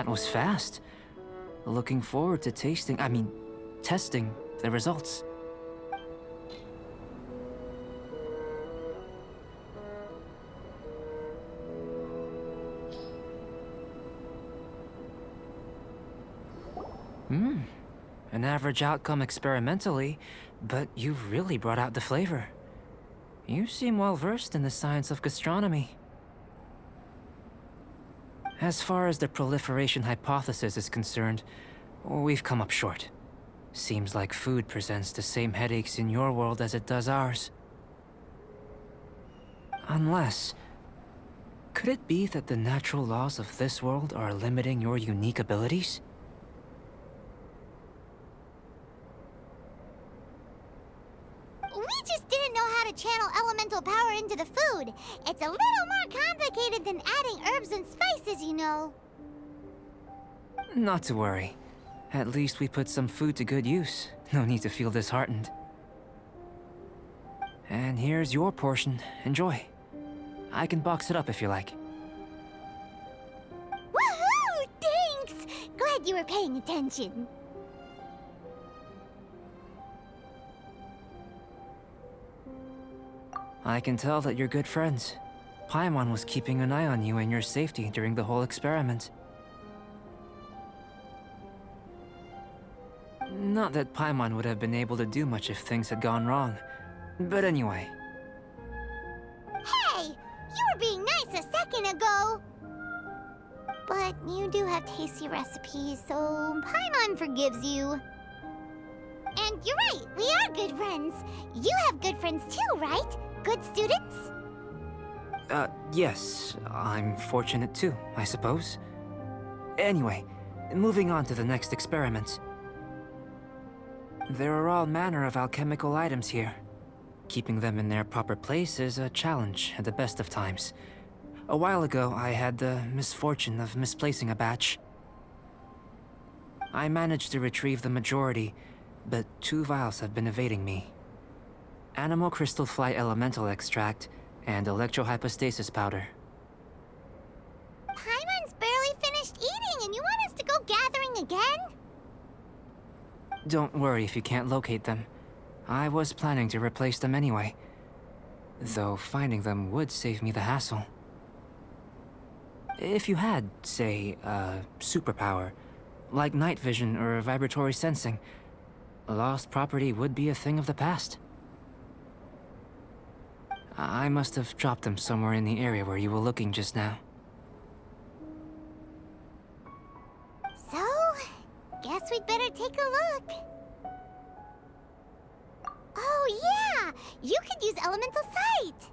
That was fast. Looking forward to testing the results. An average outcome experimentally, but you've really brought out the flavor. You seem well versed in the science of gastronomy. As far as the proliferation hypothesis is concerned, we've come up short. Seems like food presents the same headaches in your world as it does ours. Unless... could it be that the natural laws of this world are limiting your unique abilities? We just didn't know how to channel elemental power into the food. It's a little more complicated than adding herbs and spices, you know. Not to worry. At least we put some food to good use. No need to feel disheartened. And here's your portion. Enjoy. I can box it up if you like. Woohoo! Thanks! Glad you were paying attention. I can tell that you're good friends. Paimon was keeping an eye on you and your safety during the whole experiment. Not that Paimon would have been able to do much if things had gone wrong. But anyway. Hey! You were being nice a second ago! But you do have tasty recipes, so Paimon forgives you. And you're right, we are good friends. You have good friends too, right? Good students? Yes. I'm fortunate too, I suppose. Anyway, moving on to the next experiment. There are all manner of alchemical items here. Keeping them in their proper place is a challenge at the best of times. A while ago, I had the misfortune of misplacing a batch. I managed to retrieve the majority, but 2 vials have been evading me. Animal crystal fly elemental extract and electrohypostasis powder. Paimon's barely finished eating and you want us to go gathering again? Don't worry if you can't locate them. I was planning to replace them anyway. Though finding them would save me the hassle. If you had, say, a superpower, like night vision or vibratory sensing, lost property would be a thing of the past. I must have dropped them somewhere in the area where you were looking just now. So, guess we'd better take a look. Oh yeah! You could use elemental sight!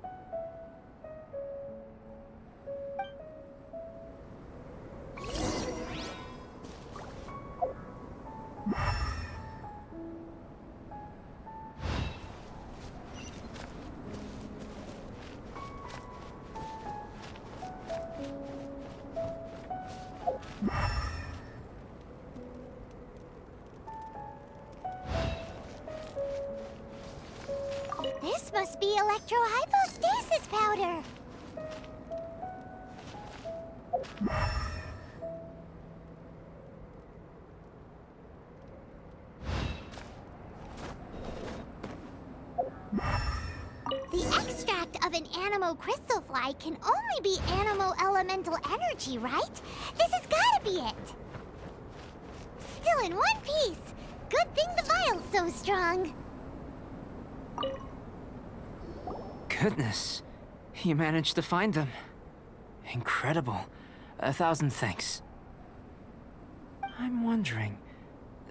This must be electrohypostasis powder. The extract of an animo crystal fly can only be animo elemental energy, right? This has gotta be it. Still in one piece. Good thing the vial's so strong. Goodness, you managed to find them. Incredible. 1,000 thanks. I'm wondering,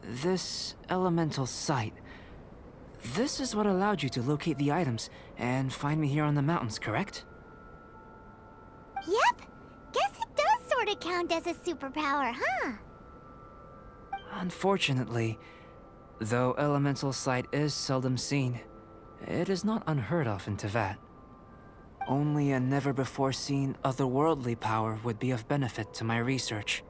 this elemental sight, this is what allowed you to locate the items and find me here on the mountains, correct? Yep. Guess it does sort of count as a superpower, huh? Unfortunately, though elemental sight is seldom seen, it is not unheard of in Teyvat. Only a never-before-seen otherworldly power would be of benefit to my research.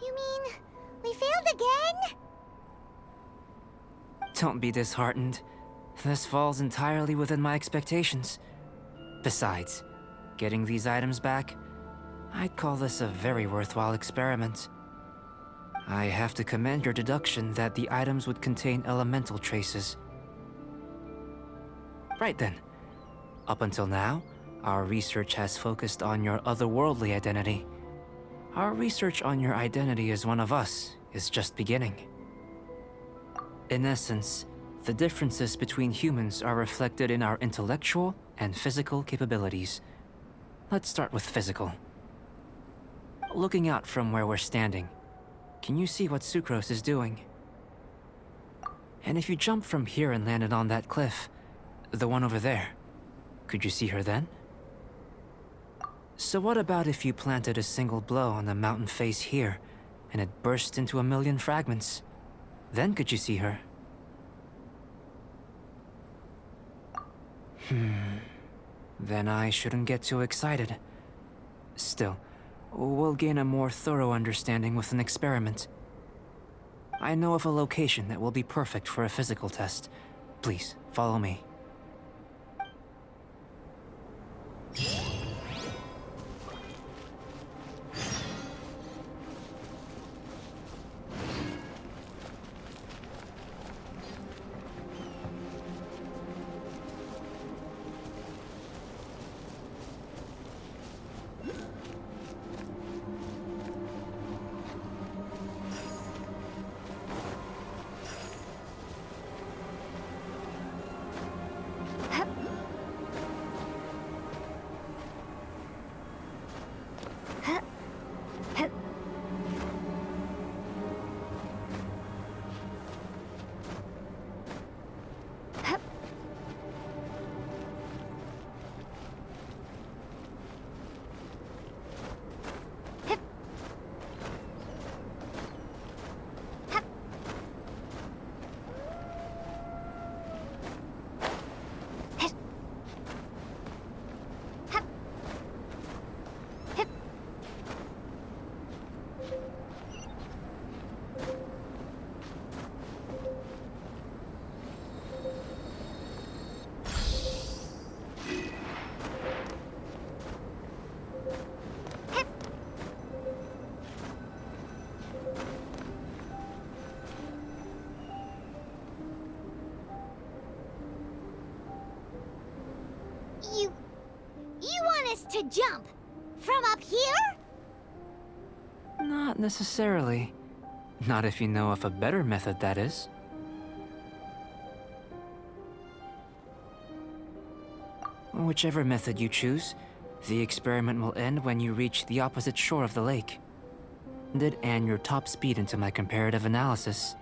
You mean, we failed again? Don't be disheartened. This falls entirely within my expectations. Besides, getting these items back, I'd call this a very worthwhile experiment. I have to commend your deduction that the items would contain elemental traces. Right then. Up until now, our research has focused on your otherworldly identity. Our research on your identity as one of us is just beginning. In essence, the differences between humans are reflected in our intellectual and physical capabilities. Let's start with physical. Looking out from where we're standing, can you see what Sucrose is doing? And if you jumped from here and landed on that cliff, the one over there, could you see her then? So what about if you planted a single blow on the mountain face here, and it burst into 1,000,000 fragments? Then could you see her? Then I shouldn't get too excited. Still, we'll gain a more thorough understanding with an experiment. I know of a location that will be perfect for a physical test. Please, follow me. You want us to jump? From up here? Not necessarily. Not if you know of a better method, that is. Whichever method you choose, the experiment will end when you reach the opposite shore of the lake. And your top speed into my comparative analysis.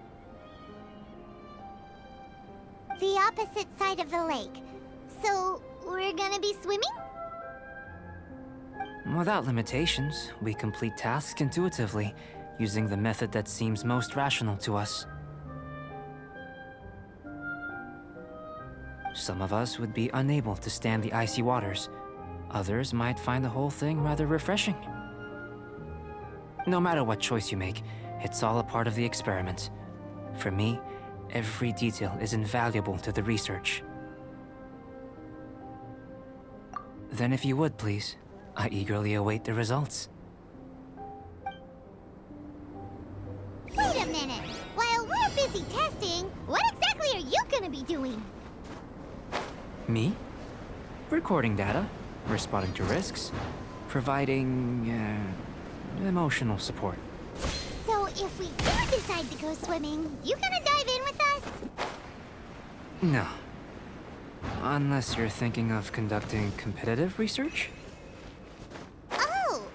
The opposite side of the lake. So, we're gonna be swimming? Without limitations, we complete tasks intuitively, using the method that seems most rational to us. Some of us would be unable to stand the icy waters. Others might find the whole thing rather refreshing. No matter what choice you make, it's all a part of the experiment. For me, every detail is invaluable to the research. Then if you would, please, I eagerly await the results. Wait a minute! While we're busy testing, what exactly are you gonna be doing? Me? Recording data, responding to risks, providing, emotional support. So if we do decide to go swimming, you gonna dive in with us? No. Unless you're thinking of conducting competitive research? Oh!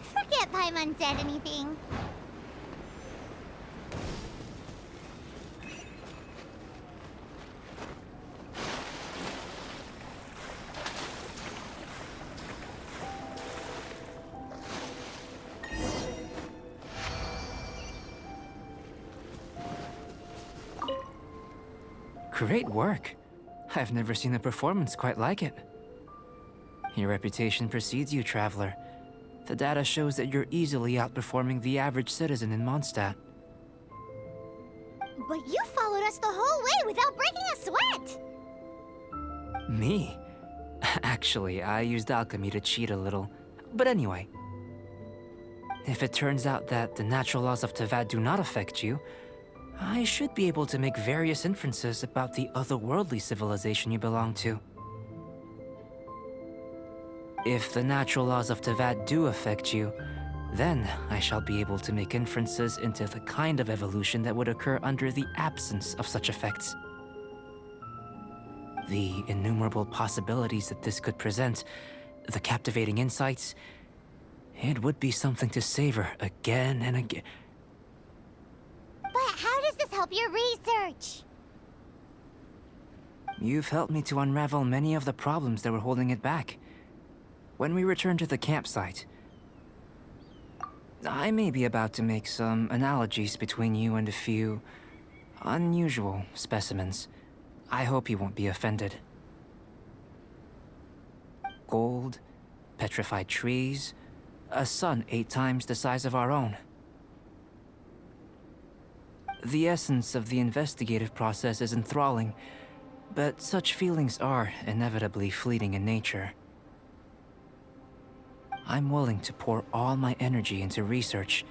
Forget Paimon said anything. Great work. I've never seen a performance quite like it. Your reputation precedes you, Traveler. The data shows that you're easily outperforming the average citizen in Mondstadt. But you followed us the whole way without breaking a sweat! Me? Actually, I used alchemy to cheat a little. But anyway, if it turns out that the natural laws of Teyvat do not affect you, I should be able to make various inferences about the otherworldly civilization you belong to. If the natural laws of Teyvat do affect you, then I shall be able to make inferences into the kind of evolution that would occur under the absence of such effects. The innumerable possibilities that this could present, the captivating insights, it would be something to savor again and again. But how does this help your research? You've helped me to unravel many of the problems that were holding it back. When we return to the campsite, I may be about to make some analogies between you and a few unusual specimens. I hope you won't be offended. Gold, petrified trees, a sun 8 times the size of our own. The essence of the investigative process is enthralling, but such feelings are inevitably fleeting in nature. I'm willing to pour all my energy into research,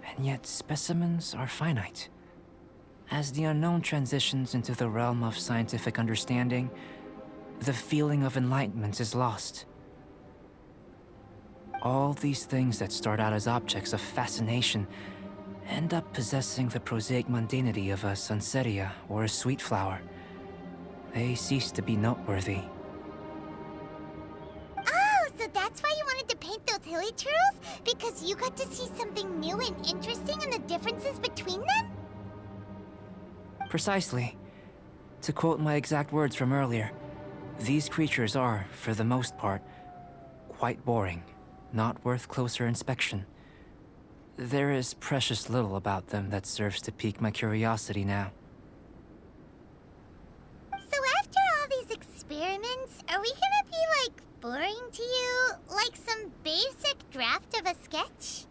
and yet specimens are finite. As the unknown transitions into the realm of scientific understanding, the feeling of enlightenment is lost. All these things that start out as objects of fascination end up possessing the prosaic mundanity of a sunsetia or a sweet flower. They cease to be noteworthy. Oh, so that's why you wanted to paint those hilichurls? Because you got to see something new and interesting in the differences between them? Precisely. To quote my exact words from earlier, these creatures are, for the most part, quite boring, not worth closer inspection. There is precious little about them that serves to pique my curiosity now. So after all these experiments, are we gonna be, like, boring to you? Like some basic draft of a sketch?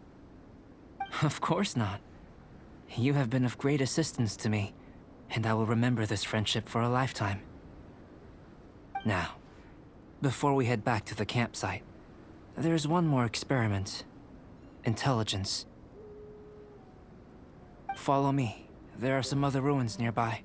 Of course not. You have been of great assistance to me, and I will remember this friendship for a lifetime. Now, before we head back to the campsite, there's one more experiment. Intelligence. Follow me. There are some other ruins nearby.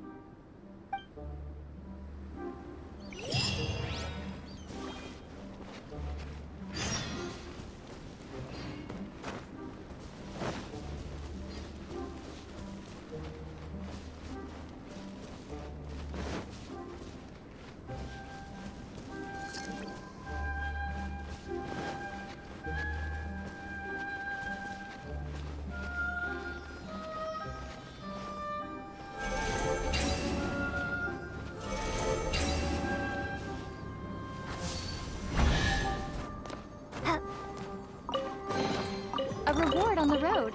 A reward on the road.